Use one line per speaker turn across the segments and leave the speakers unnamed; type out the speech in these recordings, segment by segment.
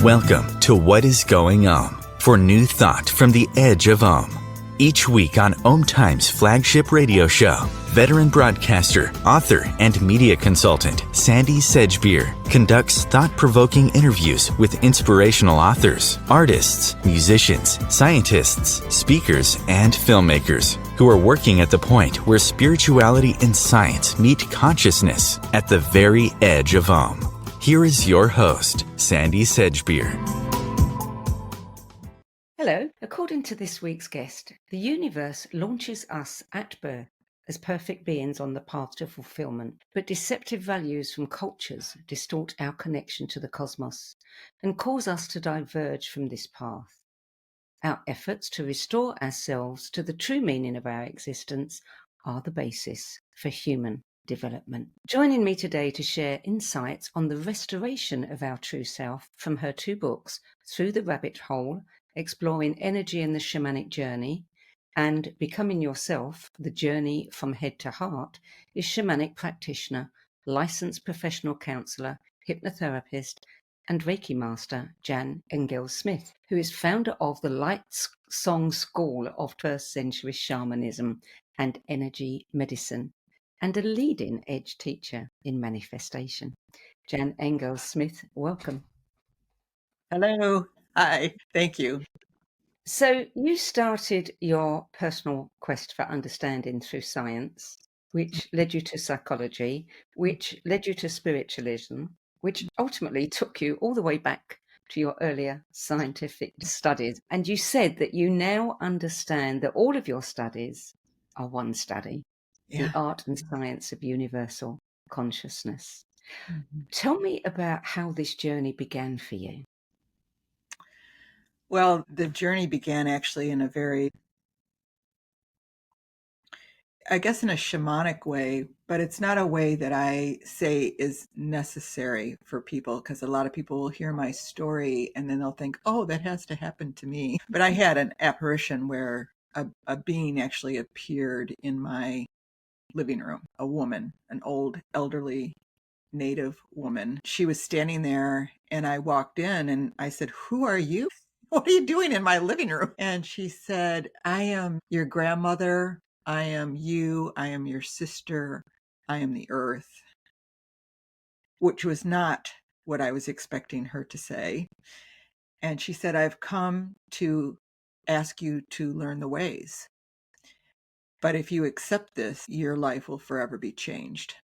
Welcome to What is Going for new thought from the edge of Each week on Time's flagship radio show, veteran broadcaster, author, and media consultant Sandie Sedgbeer conducts thought-provoking interviews with inspirational authors, artists, musicians, scientists, speakers, and filmmakers who are working at the point where spirituality and science meet consciousness at the very edge of Here is your host, Sandie Sedgbeer.
Hello. According to this week's guest, the universe launches us at birth as perfect beings on the path to fulfillment, but deceptive values from cultures distort our connection to the cosmos and cause us to diverge from this path. Our efforts to restore ourselves to the true meaning of our existence are the basis for human development. Joining me today to share insights on the restoration of our true self from her two books, Through the Rabbit Hole, Exploring Energy and the Shamanic Journey, and Becoming Yourself, The Journey from Head to Heart, is shamanic practitioner, licensed professional counselor, hypnotherapist, and Reiki master John Engels-Smith, who is founder of the Light Song School of first century shamanism and energy medicine, and a leading edge teacher in manifestation. John Engels-Smith, welcome.
Hello. Hi. Thank you.
So you started your personal quest for understanding through science, which led you to psychology, which led you to spiritualism, which ultimately took you all the way back to your earlier scientific studies. And you said that you now understand that all of your studies are one study, the art and science of universal consciousness. Mm-hmm. Tell me about how this journey began for you.
Well, the journey began actually in a very, I guess, in a shamanic way, but it's not a way that I say is necessary for people, because a lot of people will hear my story and then they'll think, oh, that has to happen to me. But I had an apparition where a being actually appeared in my living room, a woman, an old, elderly Native woman. She was standing there and I walked in and I said, who are you? What are you doing in my living room? And she said, I am your grandmother. I am you. I am your sister. I am the earth, which was not what I was expecting her to say. And she said, I've come to ask you to learn the ways. But if you accept this, your life will forever be changed.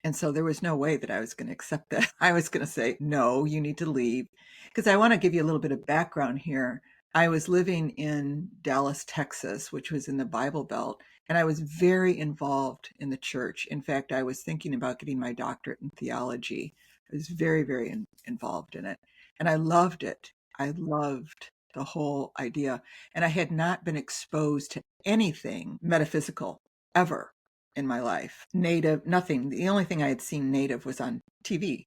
And so there was no way that I was going to accept that. I was going to say, no, you need to leave. Because I want to give you a little bit of background here. I was living in Dallas, Texas, which was in the Bible Belt, and I was very involved in the church. In fact, I was thinking about getting my doctorate in theology. I was very, very involved in it. And I loved it. I loved the whole idea. And I had not been exposed to anything metaphysical ever in my life. Native, nothing. The only thing I had seen native was on TV,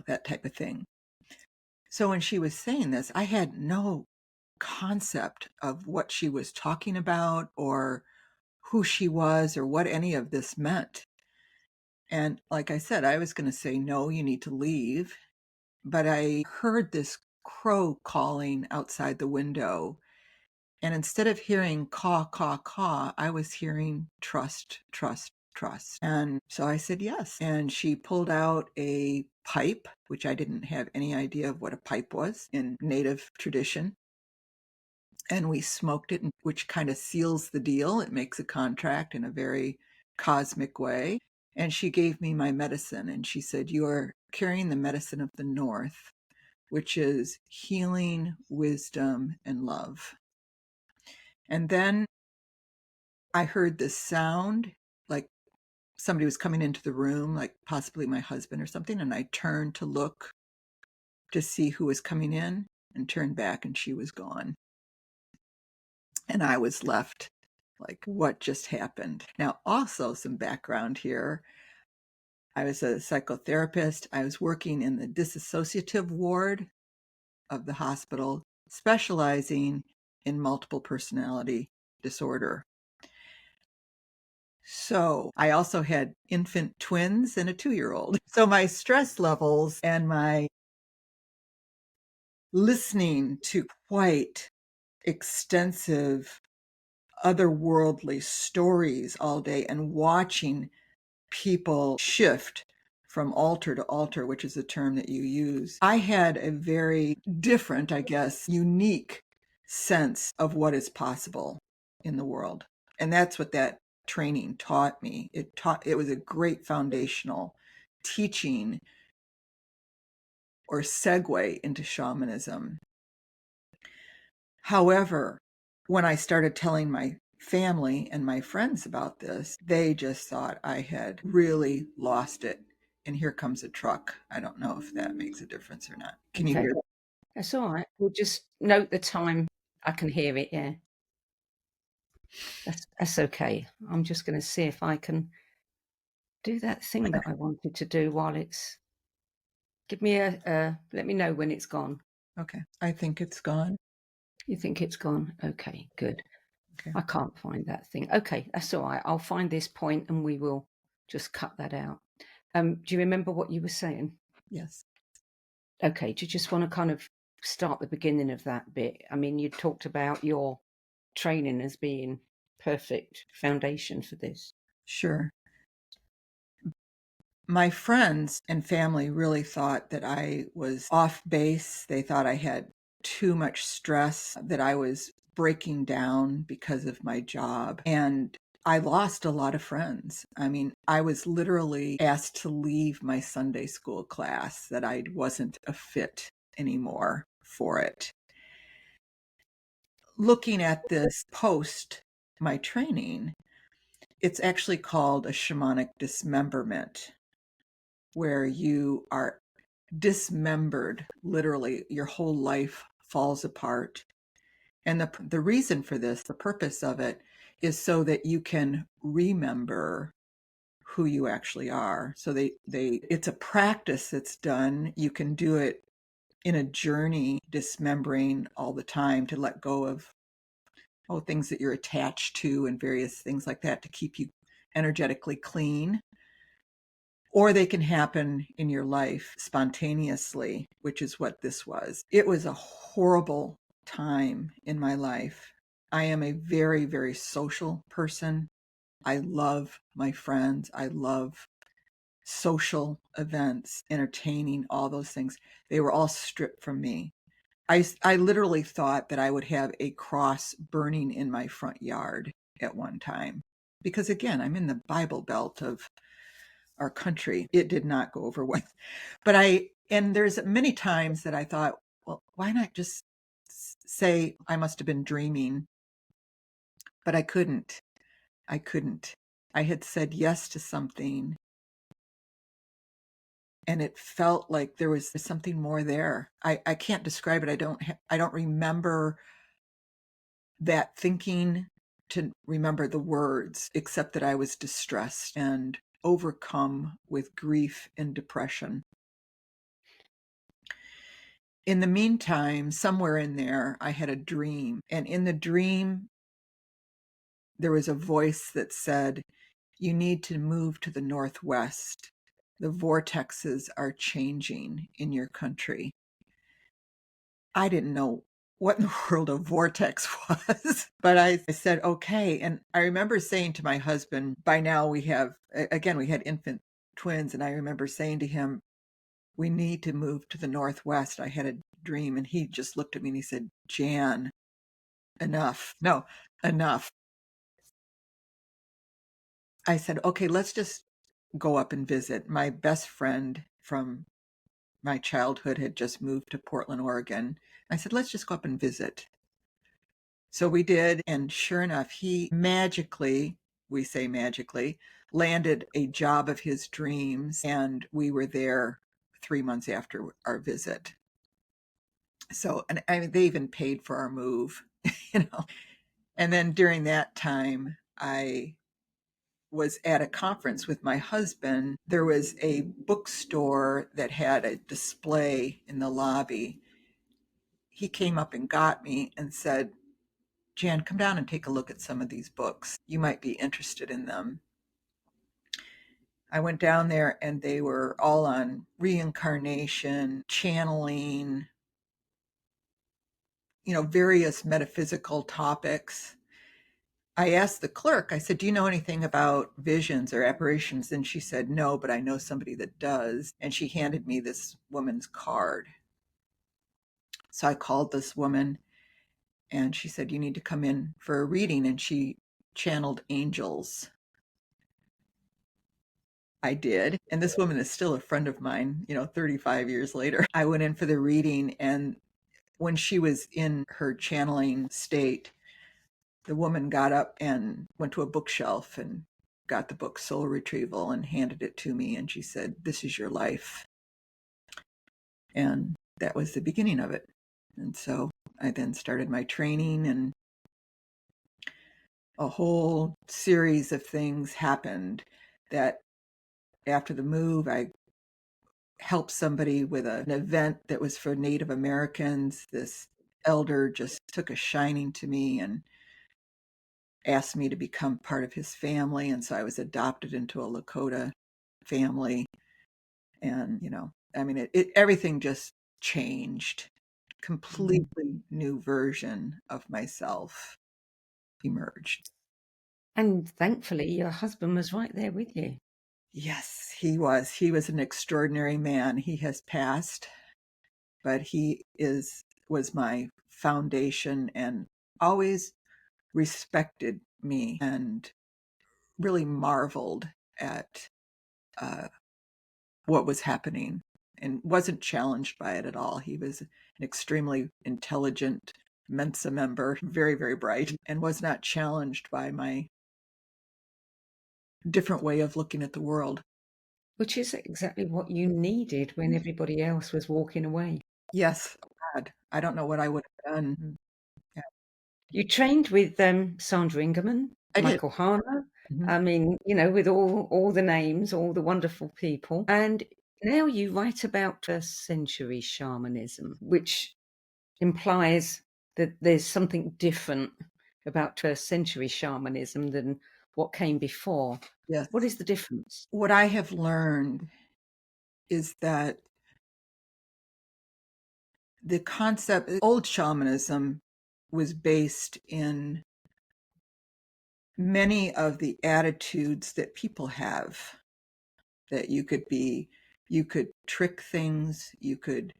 that type of thing. So when she was saying this, I had no concept of what she was talking about or who she was or what any of this meant. And like I said, I was going to say, no, you need to leave. But I heard this crow calling outside the window. And instead of hearing caw, caw, caw, I was hearing trust, trust, trust. And so I said yes. And she pulled out a pipe, which I didn't have any idea of what a pipe was in Native tradition. And we smoked it, which kind of seals the deal. It makes a contract in a very cosmic way. And she gave me my medicine and she said, you are carrying the medicine of the North, which is healing, wisdom, and love. And then I heard this sound, like somebody was coming into the room, like possibly my husband or something. And I turned to look to see who was coming in and turned back and she was gone. And I was left like, what just happened? Now, also some background here. I was a psychotherapist. I was working in the disassociative ward of the hospital, specializing in multiple personality disorder. So I also had infant twins and a 2-year-old. So my stress levels and my listening to quite extensive otherworldly stories all day and watching people shift from altar to altar, which is a term that you use. I had a very different, I guess, unique sense of what is possible in the world. And that's what that training taught me. It was a great foundational teaching or segue into shamanism. However, when I started telling my family and my friends about this, they just thought I had really lost it. And here comes a truck. I don't know if that makes a difference or not. Can you
Okay.
hear that?
That's all right. We'll just note the time. I can hear it, yeah. That's okay. I'm just going to see if I can do that thing that I wanted to do while it's... Give me let me know when it's gone.
Okay. I think it's gone.
You think it's gone? Okay, good.
Okay.
I can't find that thing. Okay, that's all right. I'll find this point and we will just cut that out. Do you remember what you were saying?
Yes.
Okay, do you just want to kind of start the beginning of that bit? I mean, you talked about your training as being perfect foundation for this.
Sure. My friends and family really thought that I was off base. They thought I had too much stress, that I was breaking down because of my job. And I lost a lot of friends. I mean, I was literally asked to leave my Sunday school class, that I wasn't a fit anymore for it. Looking at this post my training, it's actually called a shamanic dismemberment, where you are dismembered, literally, your whole life falls apart. And the reason for this, the purpose of it, is so that you can remember who you actually are. So it's a practice that's done. You can do it in a journey, dismembering all the time, to let go of things that you're attached to and various things like that, to keep you energetically clean. Or they can happen in your life spontaneously, which is what this was. It was a horrible time in my life. I am a very, very social person. I love my friends. I love social events, entertaining, all those things. They were all stripped from me. I literally thought that I would have a cross burning in my front yard at one time. Because again, I'm in the Bible Belt of our country. It did not go over well. And there's many times that I thought, well, why not just say I must have been dreaming? But I couldn't. I had said yes to something, and it felt like there was something more there. I can't describe it. I don't remember that thinking, to remember the words, except that I was distressed and overcome with grief and depression. In the meantime, somewhere in there, I had a dream. And in the dream, there was a voice that said, "You need to move to the Northwest. The vortexes are changing in your country." I didn't know what in the world a vortex was, but I said, okay. And I remember saying to my husband, by now we had infant twins. And I remember saying to him, we need to move to the Northwest. I had a dream. And he just looked at me and he said, Jan, enough. No, enough. I said, okay, let's just go up and visit. My best friend from my childhood had just moved to Portland, Oregon. I said, let's just go up and visit. So we did. And sure enough, he magically, we say magically, landed a job of his dreams. And we were there 3 months after our visit. So, and I mean, they even paid for our move, you know. And then during that time, I was at a conference with my husband. There was a bookstore that had a display in the lobby. He came up and got me and said, Jan, come down and take a look at some of these books. You might be interested in them. I went down there and they were all on reincarnation, channeling, various metaphysical topics. I asked the clerk, I said, do you know anything about visions or apparitions? And she said, no, but I know somebody that does. And she handed me this woman's card. So I called this woman and she said, you need to come in for a reading. And she channeled angels. I did. And this woman is still a friend of mine, 35 years later. I went in for the reading, and when she was in her channeling state, the woman got up and went to a bookshelf and got the book Soul Retrieval and handed it to me. And she said, this is your life. And that was the beginning of it. And so I then started my training, and a whole series of things happened that after the move, I helped somebody with an event that was for Native Americans. This elder just took a shining to me and asked me to become part of his family. And so I was adopted into a Lakota family. And, everything just changed. Completely new version of myself emerged.
And thankfully, your husband was right there with you.
Yes, he was. He was an extraordinary man. He has passed, but was my foundation and always respected me and really marveled at what was happening and wasn't challenged by it at all. He was an extremely intelligent Mensa member, very, very bright, and was not challenged by my different way of looking at the world.
Which is exactly what you needed when everybody else was walking away.
Yes, God, I don't know what I would have done. Yeah.
You trained with Sandra Ingerman,
I did.
Michael Harner.
Mhm.
I mean, with all the names, all the wonderful people. And now you write about first century shamanism, which implies that there's something different about first century shamanism than what came before.
Yes.
What is the difference?
What I have learned is that the concept of old shamanism was based in many of the attitudes that people have, that you could trick things, you could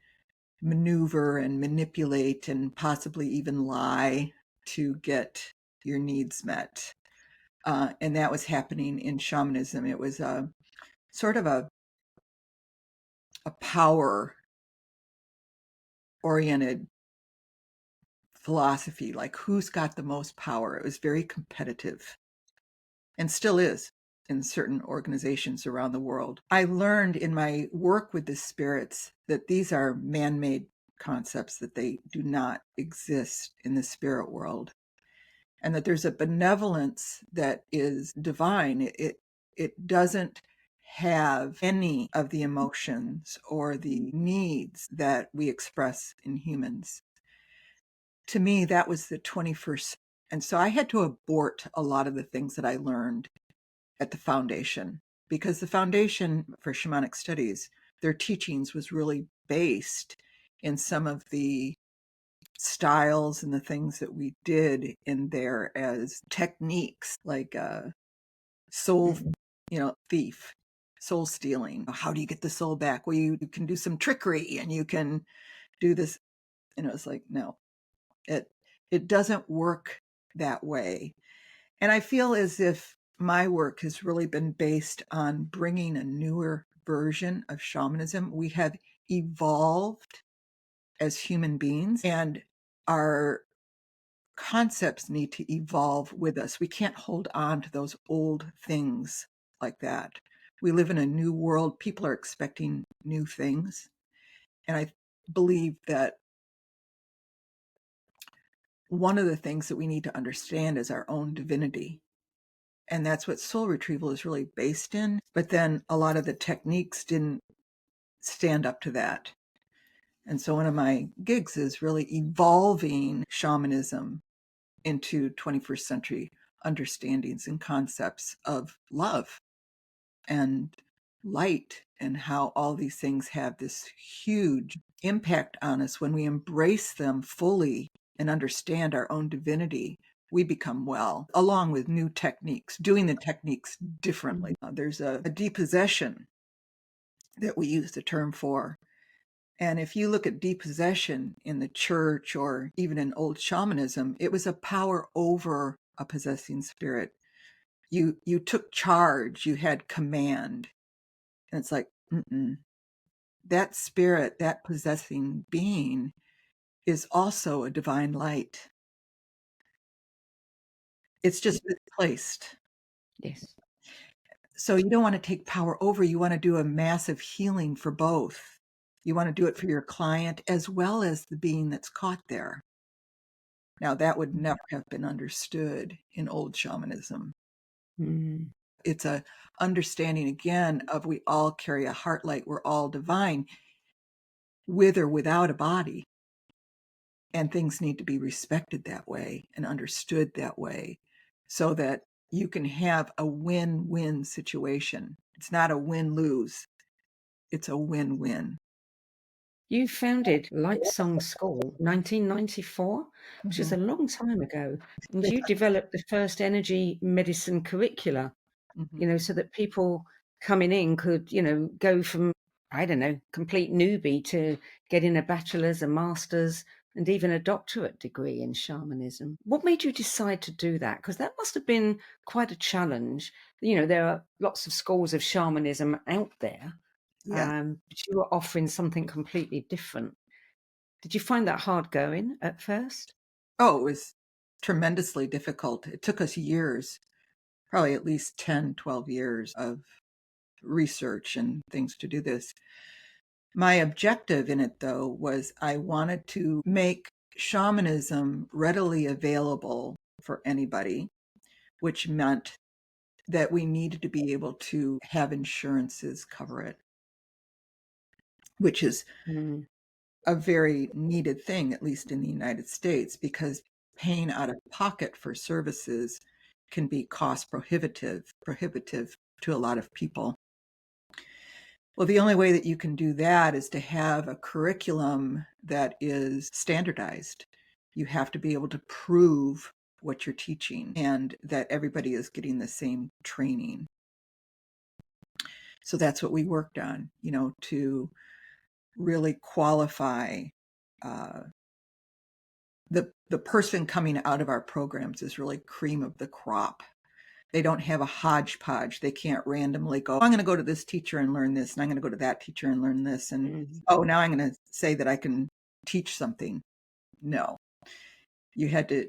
maneuver and manipulate and possibly even lie to get your needs met. And that was happening in shamanism. It was a sort of a power oriented philosophy, like who's got the most power. It was very competitive and still is in certain organizations around the world. I learned in my work with the spirits that these are man-made concepts, that they do not exist in the spirit world, and that there's a benevolence that is divine. It doesn't have any of the emotions or the needs that we express in humans. To me, that was the 21st. And so I had to abort a lot of the things that I learned at the foundation, because the foundation for shamanic studies, their teachings was really based in some of the styles and the things that we did in there as techniques, like soul, thief, soul stealing. How do you get the soul back? Well, you can do some trickery and you can do this. And it was like, no, it doesn't work that way. And I feel as if my work has really been based on bringing a newer version of shamanism. We have evolved as human beings, and our concepts need to evolve with us. We can't hold on to those old things like that. We live in a new world. People are expecting new things. And I believe that one of the things that we need to understand is our own divinity. And that's what soul retrieval is really based in. But then a lot of the techniques didn't stand up to that. And so one of my gigs is really evolving shamanism into 21st century understandings and concepts of love and light, and how all these things have this huge impact on us when we embrace them fully and understand our own divinity, we become well, along with new techniques, doing the techniques differently. There's a depossession that we use the term for. And if you look at depossession in the church or even in old shamanism, it was a power over a possessing spirit. You took charge, you had command. And it's like, that spirit, that possessing being is also a divine light. It's just misplaced.
Yes.
So you don't want to take power over. You want to do a massive healing for both. You want to do it for your client as well as the being that's caught there. Now, that would never have been understood in old shamanism. It's a understanding, again, of we all carry a heart light. We're all divine, with or without a body. And things need to be respected that way and understood that way so that you can have a win-win situation. It's not a win-lose. It's a win-win.
You founded Light Song School 1994, which is a long time ago, and you developed the first energy medicine curricula, so that people coming in could, go from, I don't know, complete newbie to getting a bachelor's, a master's, and even a doctorate degree in shamanism. What made you decide to do that? Because that must have been quite a challenge. There are lots of schools of shamanism out there,
Yeah.
but you were offering something completely different. Did you find that hard going at first?
Oh, it was tremendously difficult. It took us years, probably at least 10, 12 years of research and things to do this. My objective in it, though, was I wanted to make shamanism readily available for anybody, which meant that we needed to be able to have insurances cover it, which is a very needed thing, at least in the United States, because paying out of pocket for services can be cost prohibitive to a lot of people. Well, the only way that you can do that is to have a curriculum that is standardized. You have to be able to prove what you're teaching and that everybody is getting the same training. So that's what we worked on, to really qualify the person coming out of our programs is really cream of the crop. They don't have a hodgepodge. They can't randomly go, I'm going to go to this teacher and learn this, and I'm going to go to that teacher and learn this. And, now I'm going to say that I can teach something. No. You had to,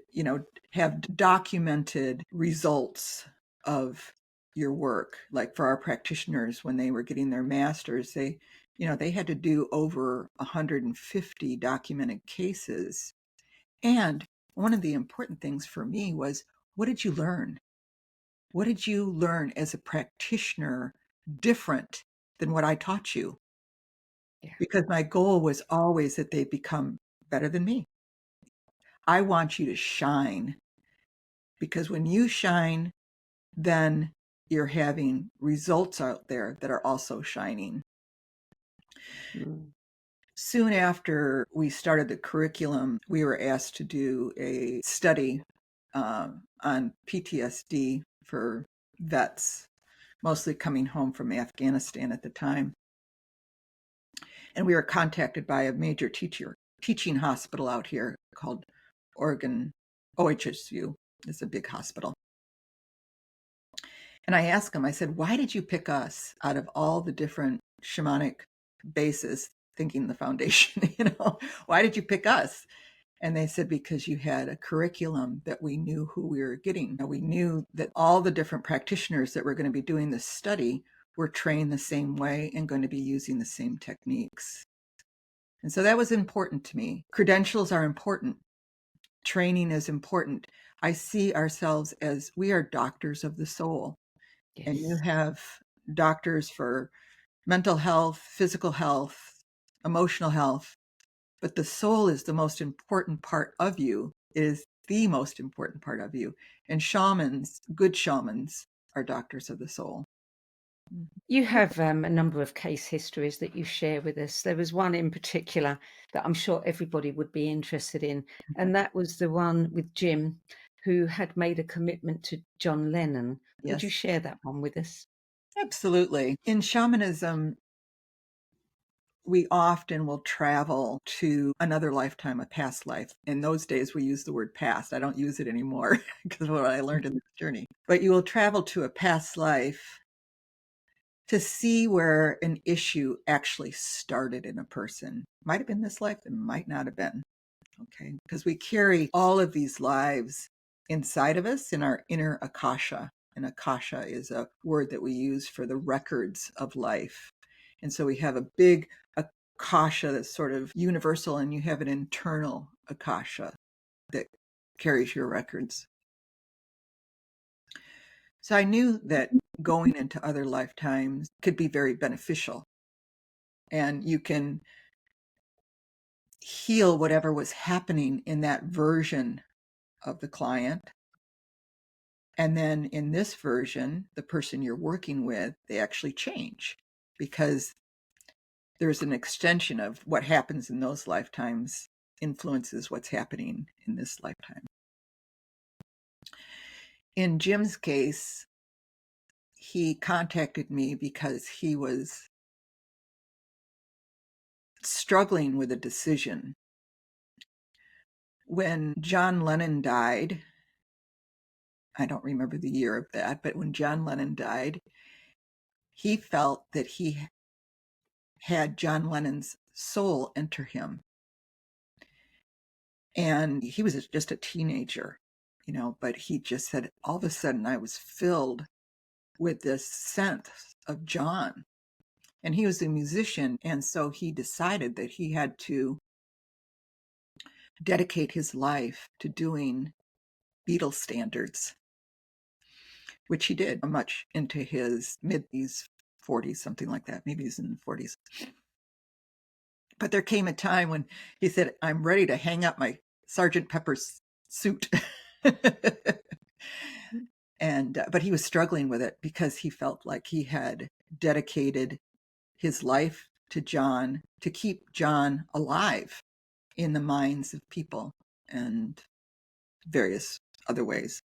have documented results of your work. Like for our practitioners, when they were getting their masters, they had to do over 150 documented cases. And one of the important things for me was, what did you learn? What did you learn as a practitioner different than what I taught you?
Yeah.
Because my goal was always that they become better than me. I want you to shine, because when you shine, then you're having results out there that are also shining. Soon after we started the curriculum, we were asked to do a study on PTSD for vets, mostly coming home from Afghanistan at the time. And we were contacted by a major teaching hospital out here called Oregon OHSU. It's a big hospital. And I asked them, I said, why did you pick us out of all the different shamanic bases, thinking the foundation, why did you pick us? And they said, because you had a curriculum that we knew who we were getting. We knew that all the different practitioners that were going to be doing this study were trained the same way and going to be using the same techniques. And so that was important to me. Credentials are important. Training is important. I see ourselves as we are doctors of the soul. Yes. And you have doctors for mental health, physical health, emotional health, but the soul is the most important part of you. It is the most important part of you. And shamans, good shamans, are doctors of the soul.
You have a number of case histories that you share with us. There was one in particular that I'm sure everybody would be interested in, and that was the one with Jim, who had made a commitment to John Lennon. Would you
Yes,
share that one with us?
absolutely. In shamanism, we often will travel to another lifetime, a past life. In those days, we use the word past. I don't use it anymore because of what I learned in this journey. But you will travel to a past life to see where an issue actually started in a person. Might have been this life, it might not have been. Okay, because we carry all of these lives inside of us in our inner akasha. And akasha is a word that we use for the records of life. And so we have a big akasha that's sort of universal, and you have an internal akasha that carries your records. So I knew that going into other lifetimes could be very beneficial. And you can heal whatever was happening in that version of the client. And then in this version, the person you're working with, they actually change because there's an extension of what happens in those lifetimes influences what's happening in this lifetime. In Jim's case, he contacted me because he was struggling with a decision. When John Lennon died, I don't remember the year of that, but when John Lennon died, he felt that he had John Lennon's soul enter him. And he was just a teenager, but he just said, all of a sudden I was filled with this sense of John. And he was a musician. And so he decided that he had to dedicate his life to doing Beatles standards, which he did much into his mid-40s, 40s, something like that. Maybe he's in the 40s. But there came a time when he said, I'm ready to hang up my Sergeant Pepper's suit. But he was struggling with it because he felt like he had dedicated his life to John to keep John alive in the minds of people and various other ways.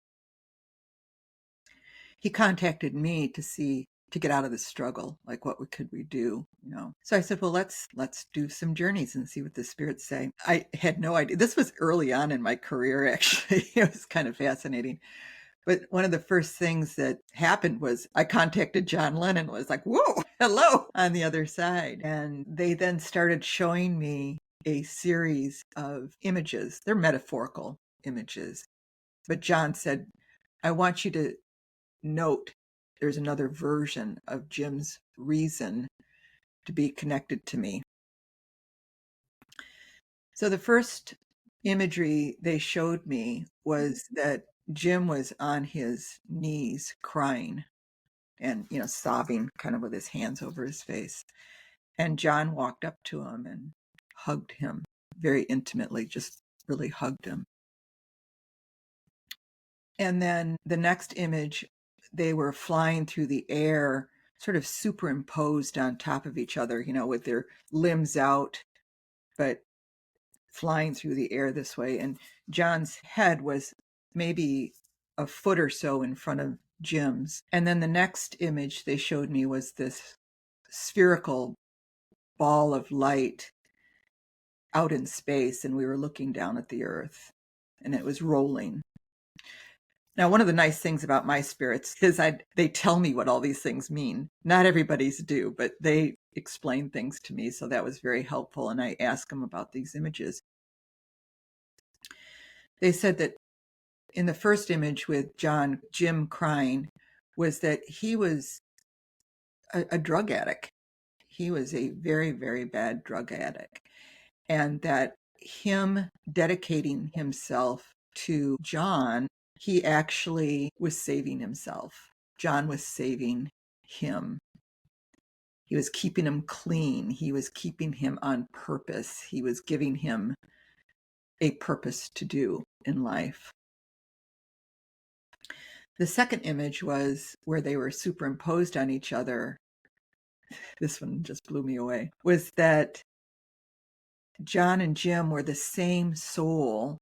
He contacted me to get out of the struggle, like what could we do, So I said, well, let's do some journeys and see what the spirits say. I had no idea. This was early on in my career, actually. It was kind of fascinating. But one of the first things that happened was I contacted John Lennon, was like, whoa, hello, on the other side. And they then started showing me a series of images. They're metaphorical images. But John said, I want you to note there's another version of Jim's reason to be connected to me. So the first imagery they showed me was that Jim was on his knees crying and, sobbing, kind of with his hands over his face. And John walked up to him and hugged him very intimately, just really hugged him. And then the next image, they were flying through the air, sort of superimposed on top of each other, with their limbs out, but flying through the air this way. And John's head was maybe a foot or so in front of Jim's. And then the next image they showed me was this spherical ball of light out in space, and we were looking down at the earth, and it was rolling. Now, one of the nice things about my spirits is they tell me what all these things mean. Not everybody's do, but they explain things to me, so that was very helpful, and I asked them about these images. They said that in the first image with Jim crying, was that he was a drug addict. He was a very, very bad drug addict. And that him dedicating himself to John, he actually was saving himself. John was saving him. He was keeping him clean. He was keeping him on purpose. He was giving him a purpose to do in life. The second image was where they were superimposed on each other. This one just blew me away. Was that John and Jim were the same soul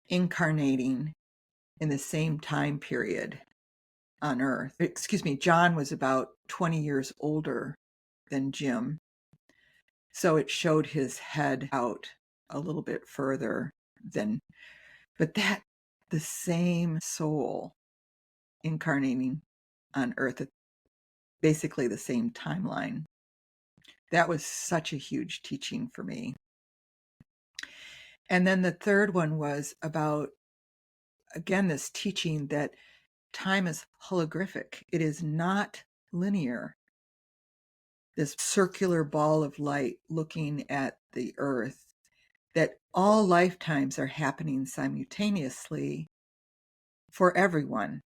incarnating in the same time period on Earth. Excuse me, John was about 20 years older than Jim. So it showed his head out a little bit further than, but that the same soul incarnating on Earth at basically the same timeline. That was such a huge teaching for me. And then the third one was about, again, this teaching that time is holographic. It is not linear. This circular ball of light looking at the earth, that all lifetimes are happening simultaneously for everyone.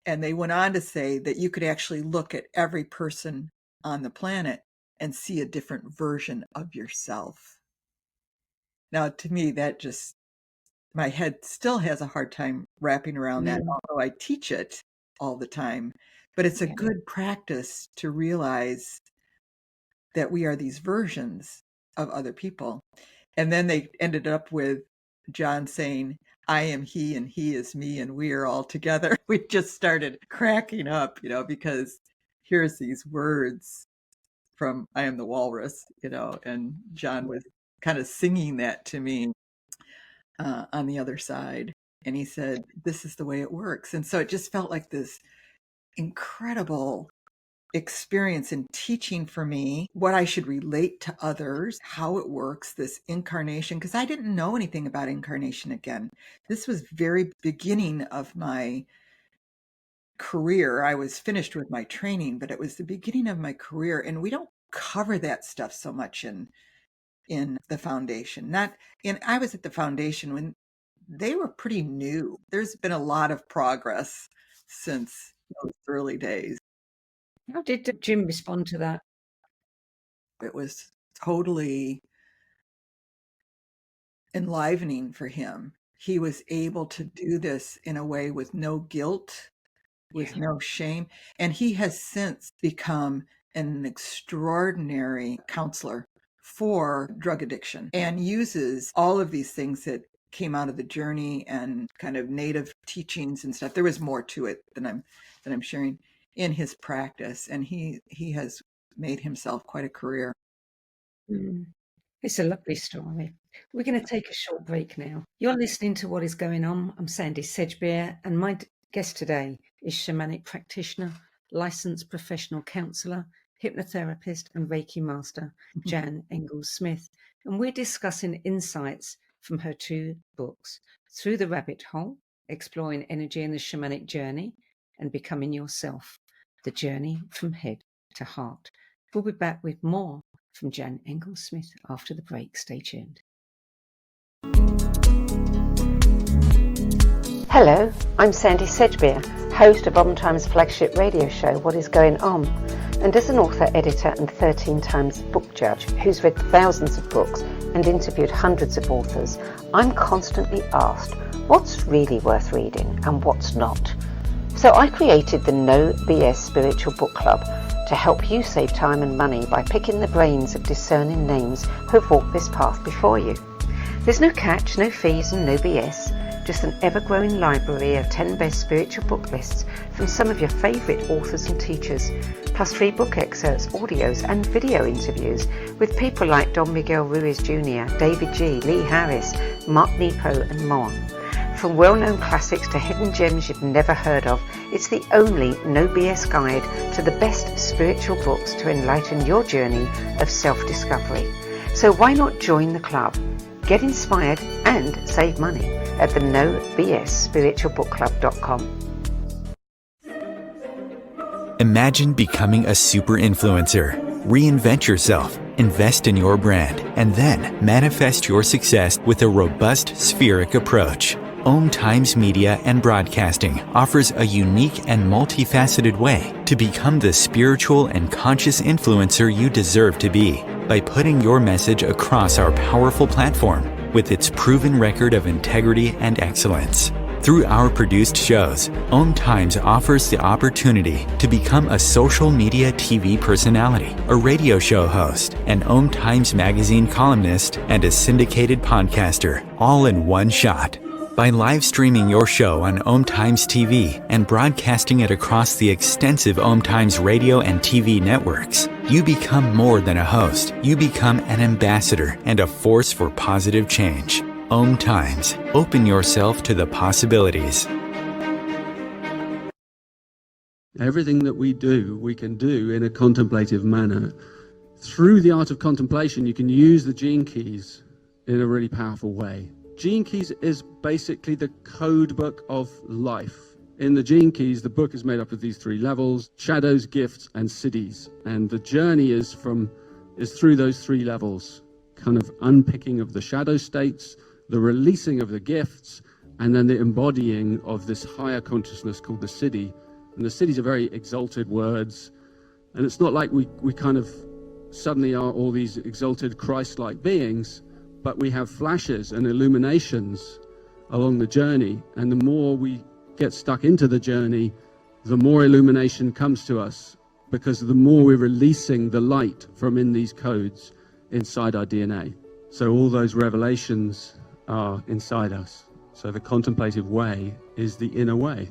And they went on to say that you could actually look at every person on the planet and see a different version of yourself. Now, to me, that just, my head still has a hard time wrapping around that, although I teach it all the time. But it's a good practice to realize that we are these versions of other people. And then they ended up with John saying, I am he and he is me and we are all together. We just started cracking up, because here's these words from I Am the Walrus, and John was kind of singing that to me on the other side. And he said, this is the way it works. And so it just felt like this incredible experience in teaching for me what I should relate to others, how it works, this incarnation, because I didn't know anything about incarnation again. This was very beginning of my career. I was finished with my training, but it was the beginning of my career. And we don't cover that stuff so much in the foundation. I was at the foundation when they were pretty new. There's been a lot of progress since those early days.
How did Jim respond to that?
It was totally enlivening for him. He was able to do this in a way with no guilt, with no shame. And he has since become an extraordinary counselor for drug addiction and uses all of these things that came out of the journey and kind of native teachings and stuff. There was more to it than I'm sharing in his practice. And he has made himself quite a career.
It's a lovely story. We're going to take a short break now. You're listening to What Is Going On. I'm Sandie Sedgbeer, and my guest today is shamanic practitioner, licensed professional counselor, hypnotherapist, and Reiki master, John Engels-Smith. And we're discussing insights from her 2 books, Through the Rabbit Hole, Exploring Energy in the Shamanic Journey, and Becoming Yourself, The Journey from Head to Heart. We'll be back with more from John Engels-Smith after the break. Stay tuned.
Hello, I'm Sandie Sedgbeer, host of Times flagship radio show What Is Going On, and as an author, editor and 13 times book judge who's read thousands of books and interviewed hundreds of authors, I'm constantly asked what's really worth reading and what's not. So I created the No BS Spiritual Book Club to help you save time and money by picking the brains of discerning names who have walked this path before you. There's no catch, no fees and no BS, just an ever-growing library of 10 best spiritual book lists from some of your favourite authors and teachers, plus free book excerpts, audios and video interviews with people like Don Miguel Ruiz Jr., David G., Lee Harris, Mark Nepo and more. From well-known classics to hidden gems you've never heard of, it's the only no BS guide to the best spiritual books to enlighten your journey of self-discovery. So why not join the club? Get inspired and save money at the nobsspiritualbookclub.com.
Imagine becoming a super influencer. Reinvent yourself, invest in your brand, and then manifest your success with a robust spheric approach. Times Media and Broadcasting offers a unique and multifaceted way to become the spiritual and conscious influencer you deserve to be by putting your message across our powerful platform with its proven record of integrity and excellence. Through our produced shows, Om Times offers the opportunity to become a social media TV personality, a radio show host, an Om Times magazine columnist, and a syndicated podcaster, all in one shot. By live streaming your show on Om Times TV and broadcasting it across the extensive Om Times radio and TV networks, you become more than a host. You become an ambassador and a force for positive change. Om Times. Open yourself to the possibilities.
Everything that we do, we can do in a contemplative manner. Through the art of contemplation, you can use the gene keys in a really powerful way. Gene keys is basically the code book of life. In the gene keys, the book is made up of these three levels: shadows, gifts, and siddhis. And the journey is through those three levels, kind of unpicking of the shadow states, the releasing of the gifts, and then the embodying of this higher consciousness called the siddhi. And the siddhis are very exalted words. And it's not like we kind of suddenly are all these exalted Christ-like beings, but we have flashes and illuminations along the journey. And the more we get stuck into the journey, the more illumination comes to us, because the more we're releasing the light from in these codes inside our DNA. So all those revelations are inside us. So the contemplative way is the inner way.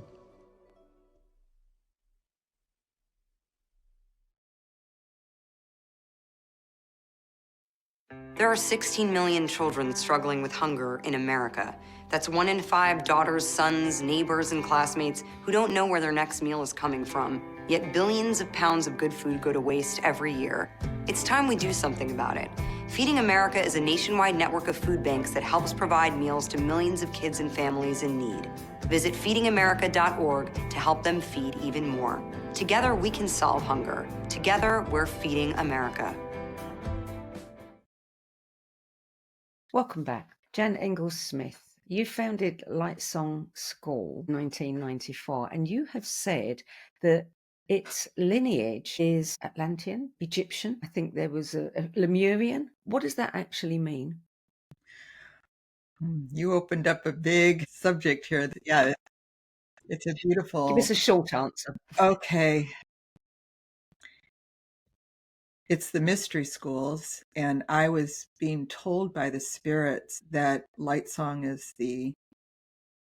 There are 16 million children struggling with hunger in America. That's 1 in 5 daughters, sons, neighbors, and classmates who don't know where their next meal is coming from. Yet billions of pounds of good food go to waste every year. It's time we do something about it. Feeding America is a nationwide network of food banks that helps provide meals to millions of kids and families in need. Visit feedingamerica.org to help them feed even more. Together, we can solve hunger. Together, we're feeding America.
Welcome back. Jan Engels-Smith, you founded Lightsong School in 1994, and you have said that its lineage is Atlantean, Egyptian. I think there was a Lemurian. What does that actually mean?
You opened up a big subject here. Yeah, it's a beautiful...
Give us a short answer.
Okay. It's the mystery schools, and I was being told by the spirits that Lightsong is the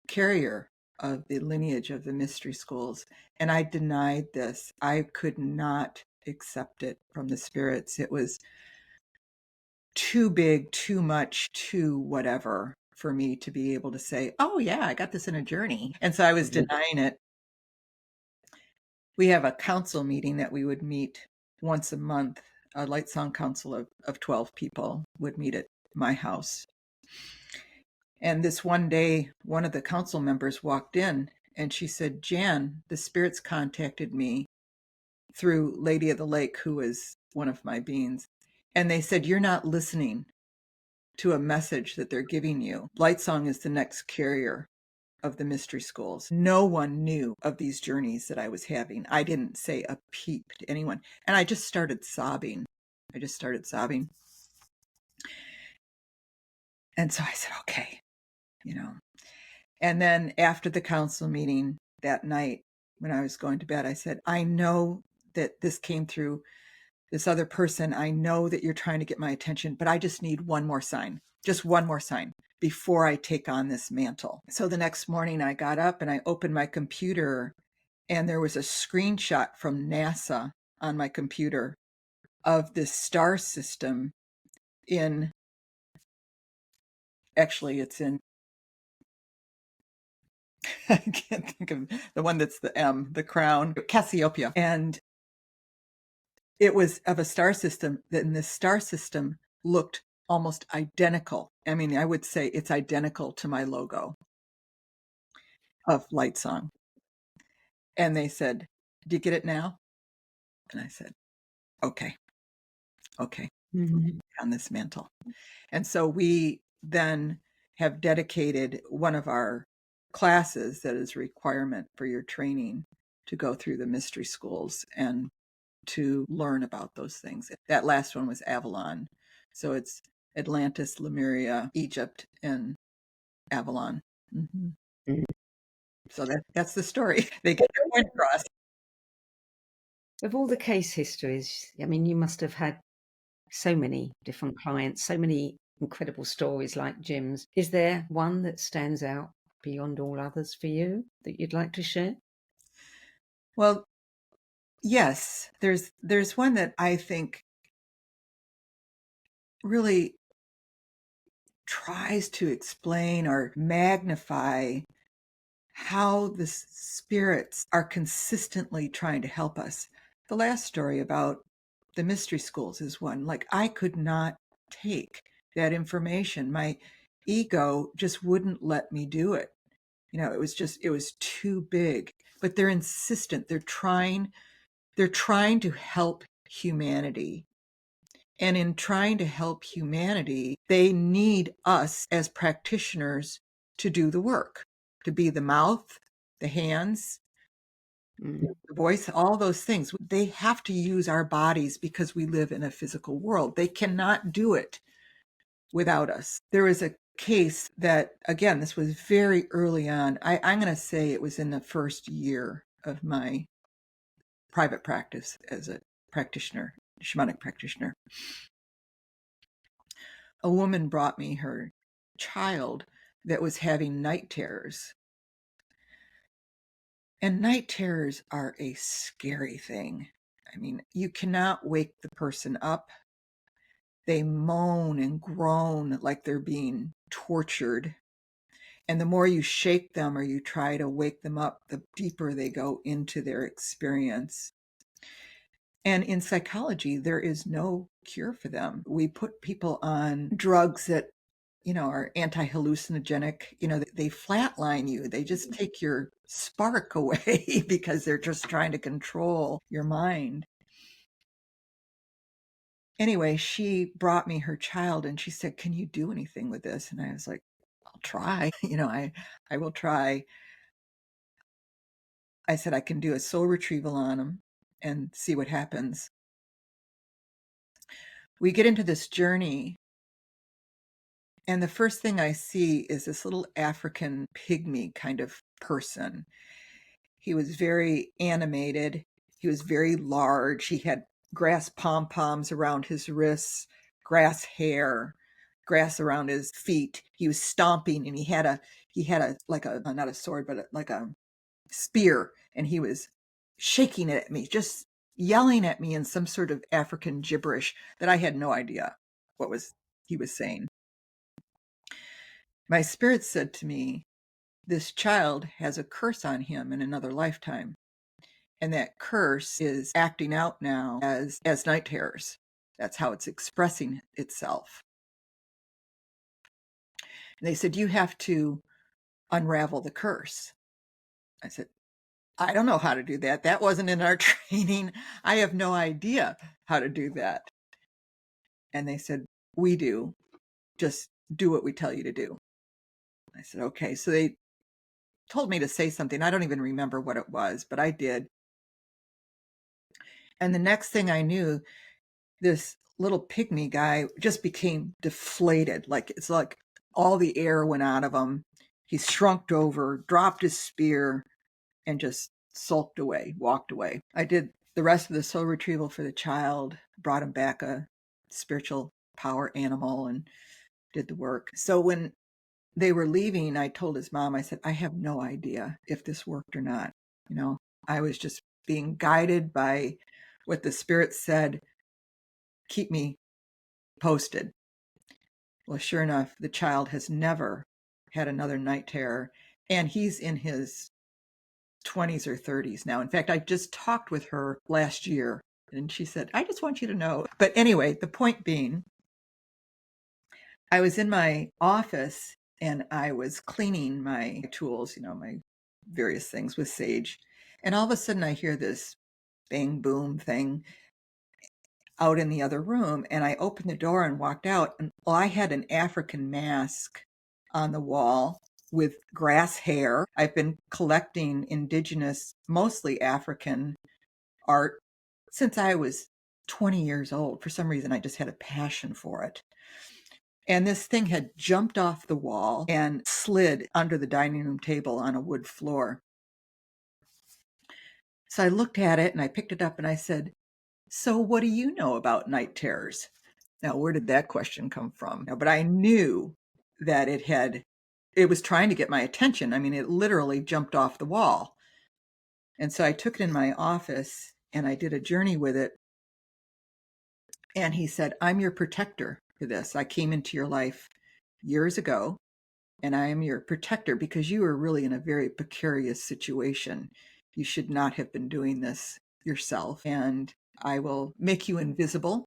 carrier of the lineage of the mystery schools, and I denied this. I could not accept it from the spirits. It was too big, too much, too whatever for me to be able to say, oh yeah, I got this in a journey. And so I was denying it. We have a council meeting that we would meet once a month. A Lightsong council of 12 people would meet at my house. And this one day, one of the council members walked in and she said, Jan, the spirits contacted me through Lady of the Lake, who is one of my beings. And they said, you're not listening to a message that they're giving you. Lightsong is the next carrier of the mystery schools. No one knew of these journeys that I was having. I didn't say a peep to anyone. And I just started sobbing. And so I said, okay, And then after the council meeting that night, when I was going to bed, I said, I know that this came through this other person. I know that you're trying to get my attention, but I just need one more sign, just one more sign before I take on this mantle. So the next morning I got up and I opened my computer, and there was a screenshot from NASA on my computer of this star system it's in, I can't think of the one that's the M, the crown, Cassiopeia. And it was of a star system that in this star system looked almost identical. I mean, I would say it's identical to my logo of Lightsong. And they said, do you get it now? And I said, okay. On this mantle. And so we then have dedicated one of our classes that is a requirement for your training to go through the mystery schools and to learn about those things. That last one was Avalon. So it's Atlantis, Lemuria, Egypt, and Avalon. So that's the story. They get their point across.
Of all the case histories, I mean, you must have had so many different clients, so many incredible stories like Jim's. Is there one that stands out beyond all others for you that you'd like to share?
Well, yes, there's one that I think really tries to explain or magnify how the spirits are consistently trying to help us. The last story about the mystery schools is one. Like, I could not take that information. My ego just wouldn't let me do it. It was too big. But they're insistent. They're trying to help humanity. And in trying to help humanity, they need us as practitioners to do the work, to be the mouth, the hands, the voice, all those things. They have to use our bodies because we live in a physical world. They cannot do it without us. There was a case that, again, this was very early on. I'm going to say it was in the first year of my private practice as a practitioner, shamanic practitioner. A woman brought me her child that was having night terrors. And night terrors are a scary thing. I mean, you cannot wake the person up. They moan and groan like they're being tortured. And the more you shake them or you try to wake them up, the deeper they go into their experience. And in psychology, there is no cure for them. We put people on drugs that are anti-hallucinogenic. They flatline you. They just take your spark away because they're just trying to control your mind. Anyway, she brought me her child and she said, "Can you do anything with this?" And I was like, "I'll try." I will try. I said, "I can do a soul retrieval on him and see what happens." We get into this journey, and the first thing I see is this little African pygmy kind of person. He was very animated. He was very large. He had grass pom-poms around his wrists, grass hair, grass around his feet. He was stomping, and he had a like a not a sword, but like a spear, and he was shaking it at me, just yelling at me in some sort of African gibberish that I had no idea what he was saying. My spirit said to me, "This child has a curse on him in another lifetime. And that curse is acting out now as night terrors. That's how it's expressing itself." And they said, "You have to unravel the curse." I said, "I don't know how to do that. That wasn't in our training. I have no idea how to do that." And they said, "We do. Just do what we tell you to do." I said, "Okay." So they told me to say something. I don't even remember what it was, but I did. And the next thing I knew, this little pygmy guy just became deflated. Like, it's like all the air went out of him. He shrunked over, dropped his spear, and just sulked away, walked away. I did the rest of the soul retrieval for the child, brought him back a spiritual power animal, and did the work. So when they were leaving, I told his mom, I said, "I have no idea if this worked or not." I was just being guided by what the spirit said. Keep me posted. Well, sure enough, the child has never had another night terror, and he's in his 20s or 30s now. In fact, I just talked with her last year, and she said, "I just want you to know." But anyway, the point being, I was in my office and I was cleaning my tools, my various things with sage, and all of a sudden I hear this bang boom thing out in the other room, and I opened the door and walked out, and I had an African mask on the wall with grass hair. I've been collecting indigenous, mostly African art since I was 20 years old. For some reason, I just had a passion for it. And this thing had jumped off the wall and slid under the dining room table on a wood floor. So I looked at it and I picked it up and I said, "So what do you know about night terrors?" Now, where did that question come from? But I knew that it was trying to get my attention. I mean, it literally jumped off the wall. And so I took it in my office and I did a journey with it. And he said, "I'm your protector for this. I came into your life years ago, and I am your protector because you were really in a very precarious situation. You should not have been doing this yourself. And I will make you invisible,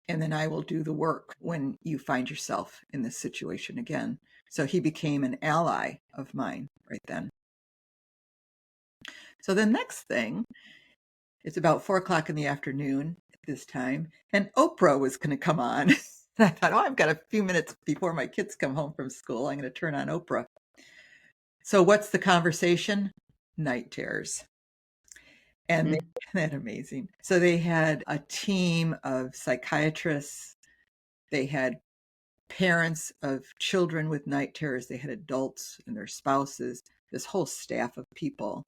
and then I will do the work when you find yourself in this situation again." So he became an ally of mine right then. So the next thing, it's about 4 o'clock in the afternoon at this time, and Oprah was going to come on. And I thought, oh, I've got a few minutes before my kids come home from school. I'm going to turn on Oprah. So what's the conversation? Night terrors. And isn't that amazing? So they had a team of psychiatrists. They had parents of children with night terrors. They had adults and their spouses, this whole staff of people.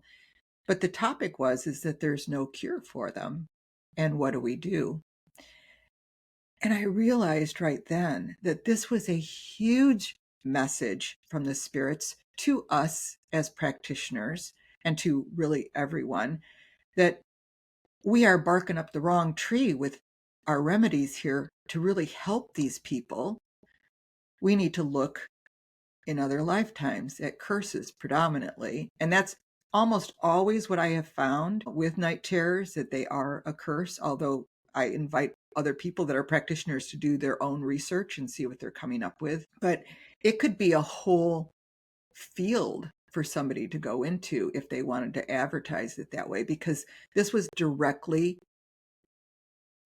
But the topic is that there's no cure for them. And what do we do? And I realized right then that this was a huge message from the spirits to us as practitioners and to really everyone, that we are barking up the wrong tree with our remedies here to really help these people. We need to look in other lifetimes at curses predominantly. And that's almost always what I have found with night terrors, that they are a curse, although I invite other people that are practitioners to do their own research and see what they're coming up with. But it could be a whole field for somebody to go into if they wanted to advertise it that way, because this was directly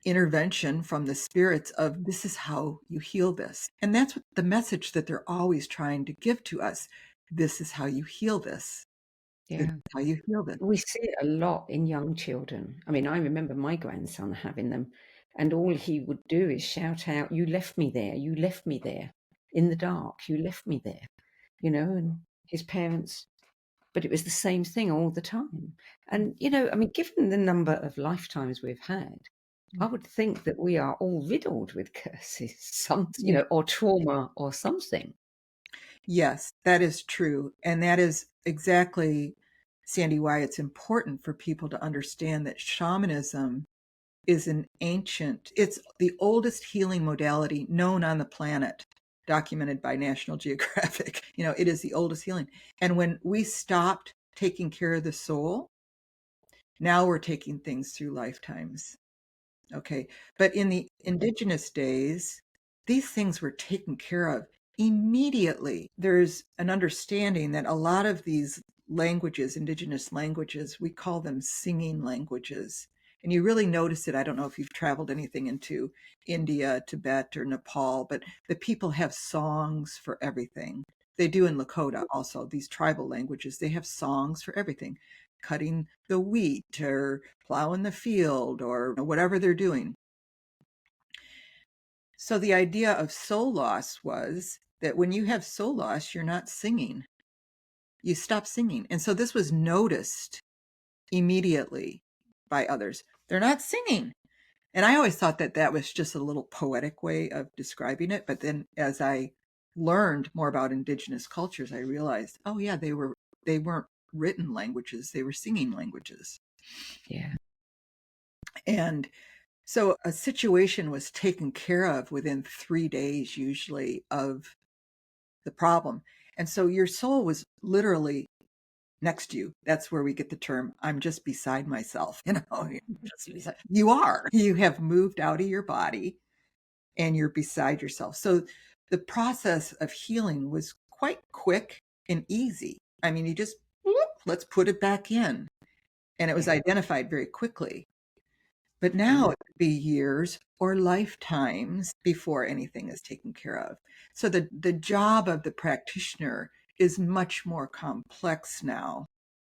intervention from the spirits of, this is how you heal this. And that's what the message that they're always trying to give to us. This is how you heal this. This
Yeah.
is how you heal this.
We see it a lot in young children. I mean, I remember my grandson having them, and all he would do is shout out, "You left me there, you left me there, in the dark, you left me there," and his parents, but it was the same thing all the time. And, I mean, given the number of lifetimes we've had, I would think that we are all riddled with curses, or trauma or something.
Yes, that is true. And that is exactly, Sandie, why it's important for people to understand that shamanism is it's the oldest healing modality known on the planet, documented by National Geographic. It is the oldest healing. And when we stopped taking care of the soul, now we're taking things through lifetimes. Okay. But in the indigenous days, these things were taken care of immediately. There's an understanding that a lot of these languages, indigenous languages, we call them singing languages. And you really notice it. I don't know if you've traveled anything into India, Tibet, or Nepal, but the people have songs for everything. They do in Lakota also, these tribal languages. They have songs for everything. Cutting the wheat or plowing the field or whatever they're doing. So the idea of soul loss was that when you have soul loss, you're not singing. You stop singing. And so this was noticed immediately by others. They're not singing. And I always thought that that was just a little poetic way of describing it. But then as I learned more about indigenous cultures, I realized, oh yeah, they weren't written languages, they were singing languages.
Yeah.
And so a situation was taken care of within 3 days, usually, of the problem. And so your soul was literally next to you. That's where we get the term, "I'm just beside myself." You are. You have moved out of your body and you're beside yourself. So the process of healing was quite quick and easy. I mean, you just, let's put it back in. And it was identified very quickly. But now it could be years or lifetimes before anything is taken care of. So the job of the practitioner is much more complex now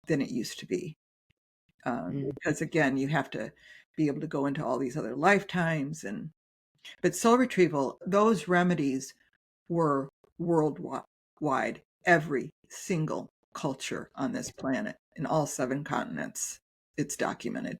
than it used to be. Because again, you have to be able to go into all these other lifetimes. But Soul Retrieval, those remedies were worldwide, every single culture on this planet, in all 7 continents. It's documented.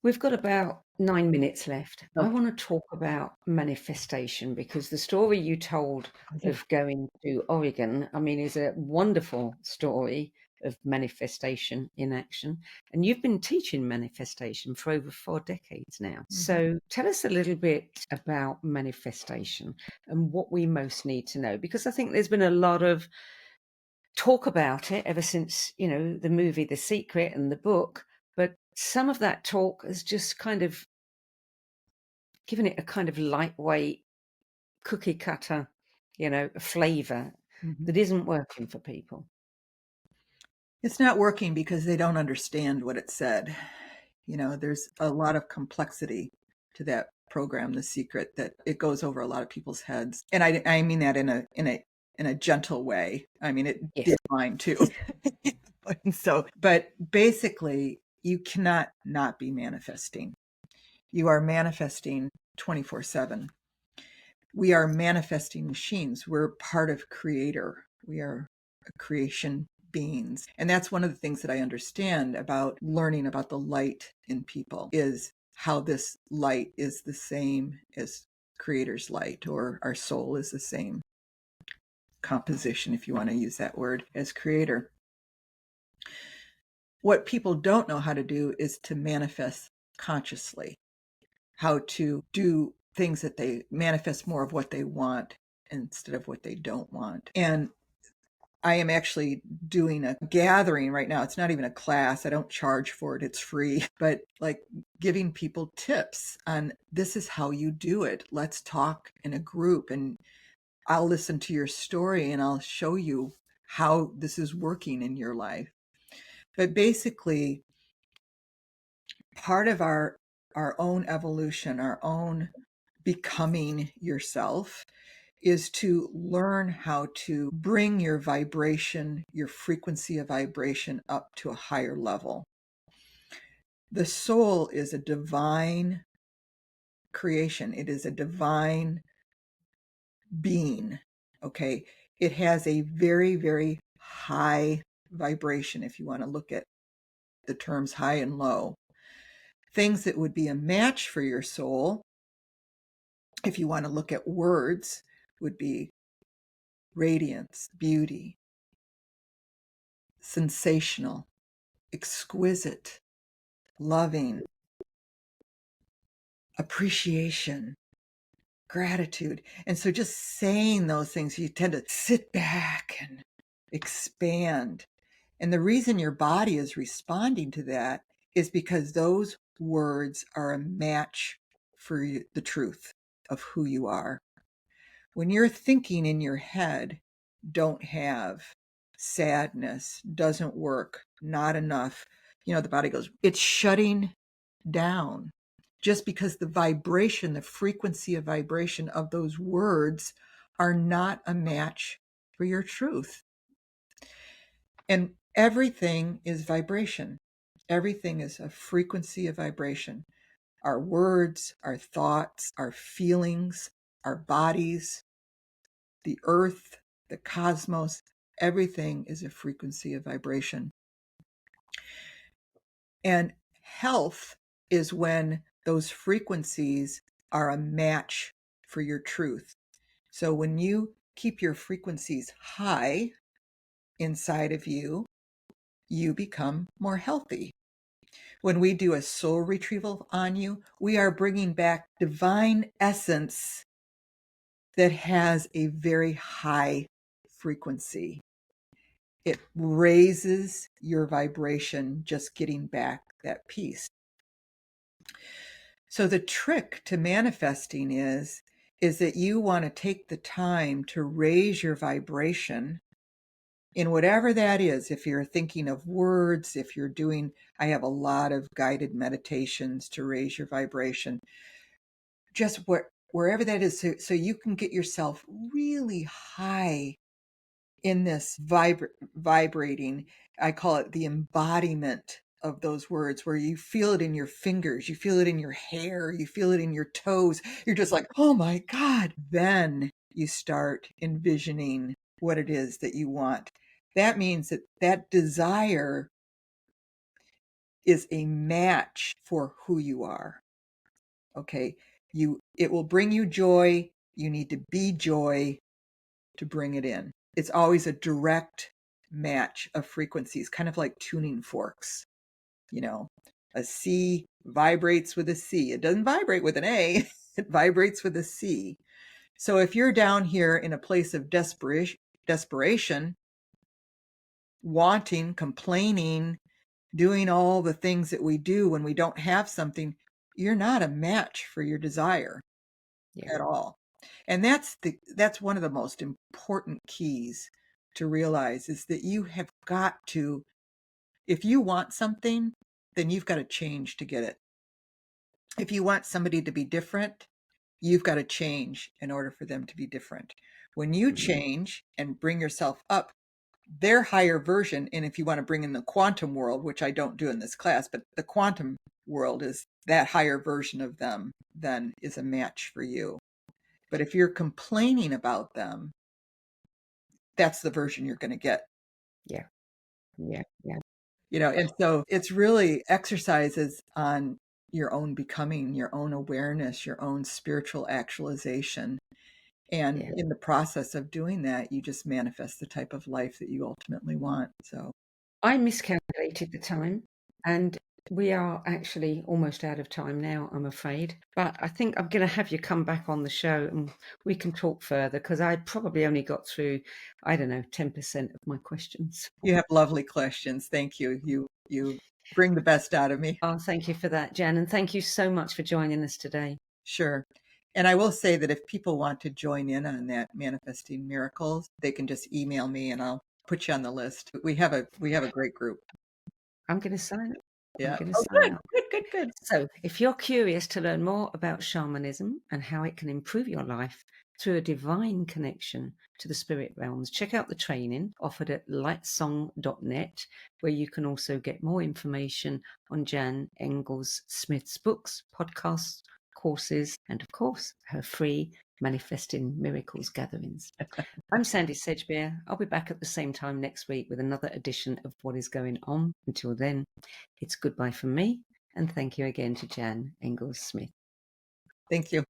We've got about 9 minutes left. I
Okay.
want to talk about manifestation, because the story you told of going to Oregon, I mean, is a wonderful story of manifestation in action. And you've been teaching manifestation for over 4 decades now. So tell us a little bit about manifestation and what we most need to know, because I think there's been a lot of talk about it ever since, the movie The Secret and the book. But some of that talk has just kind of given it a kind of lightweight, cookie cutter, flavor that isn't working for people.
It's not working because they don't understand what it said. There's a lot of complexity to that program, The Secret, that it goes over a lot of people's heads. And I mean that in a gentle way. I mean, it did mine too. But basically, you cannot not be manifesting. You are manifesting 24/7. We are manifesting machines. We're part of Creator. We are creation beings. And that's one of the things that I understand about learning about the light in people, is how this light is the same as Creator's light, or our soul is the same composition, if you want to use that word, as Creator. What people don't know how to do is to manifest consciously, how to do things that they manifest more of what they want instead of what they don't want. And I am actually doing a gathering right now. It's not even a class. I don't charge for it. It's free. But like giving people tips on, this is how you do it. Let's talk in a group, and I'll listen to your story and I'll show you how this is working in your life. But basically, part of our own evolution, our own becoming yourself, is to learn how to bring your vibration, your frequency of vibration up to a higher level. The soul is a divine creation. It is a divine being, okay? It has a very, very high vibration, if you want to look at the terms high and low. Things that would be a match for your soul, if you want to look at words, would be radiance, beauty, sensational, exquisite, loving, appreciation, gratitude. And so just saying those things, you tend to sit back and expand. And the reason your body is responding to that is because those words are a match for the truth of who you are. When you're thinking in your head, don't have, sadness, doesn't work, not enough, the body goes, it's shutting down, just because the vibration, the frequency of vibration of those words are not a match for your truth. And everything is vibration. Everything is a frequency of vibration. Our words, our thoughts, our feelings, our bodies, the earth, the cosmos, everything is a frequency of vibration. And health is when those frequencies are a match for your truth. So when you keep your frequencies high inside of you, you become more healthy. When we do a soul retrieval on you, we are bringing back divine essence that has a very high frequency. It raises your vibration, just getting back that peace. So the trick to manifesting is that you want to take the time to raise your vibration in whatever that is. If you're thinking of words, if you're doing, I have a lot of guided meditations to raise your vibration, just wherever that is, so you can get yourself really high in this vibrating. I call it the embodiment of those words, where you feel it in your fingers, you feel it in your hair, you feel it in your toes. You're just like, oh my God. Then you start envisioning what it is that you want. That means that that desire is a match for who you are. Okay. It will bring you joy. You need to be joy to bring it in. It's always a direct match of frequencies, kind of like tuning forks. You know, a C vibrates with a C. It doesn't vibrate with an A, it vibrates with a C. So if you're down here in a place of desperation, wanting, complaining, doing all the things that we do when we don't have something, you're not a match for your desire at all. And that's one of the most important keys to realize, is that you have got to, if you want something, then you've got to change to get it. If you want somebody to be different, you've got to change in order for them to be different. When you change and bring yourself up their higher version, and if you want to bring in the quantum world, which I don't do in this class, but the quantum world is that higher version of them, then is a match for you. But if you're complaining about them, that's the version you're going to get.
Yeah.
You know, and so it's really exercises on your own becoming, your own awareness, your own spiritual actualization. And in the process of doing that, you just manifest the type of life that you ultimately want. So
I miscalculated the time, and we are actually almost out of time now, I'm afraid. But I think I'm going to have you come back on the show and we can talk further, because I probably only got through, 10% of my questions.
You have lovely questions. Thank you. You bring the best out of me.
Oh, thank you for that, Jan. And thank you so much for joining us today.
Sure. And I will say that if people want to join in on that manifesting miracles, they can just email me and I'll put you on the list. We have a great group.
I'm going to sign up.
Yeah. Good.
So if you're curious to learn more about shamanism and how it can improve your life through a divine connection to the spirit realms, check out the training offered at lightsong.net, where you can also get more information on Jan Engels-Smith's books, podcasts, courses, and of course, her free Manifesting Miracles gatherings. I'm Sandie Sedgbeer. I'll be back at the same time next week with another edition of What Is Going On. Until then, it's goodbye from me, and thank you again to Jan Engels-Smith.
Thank you.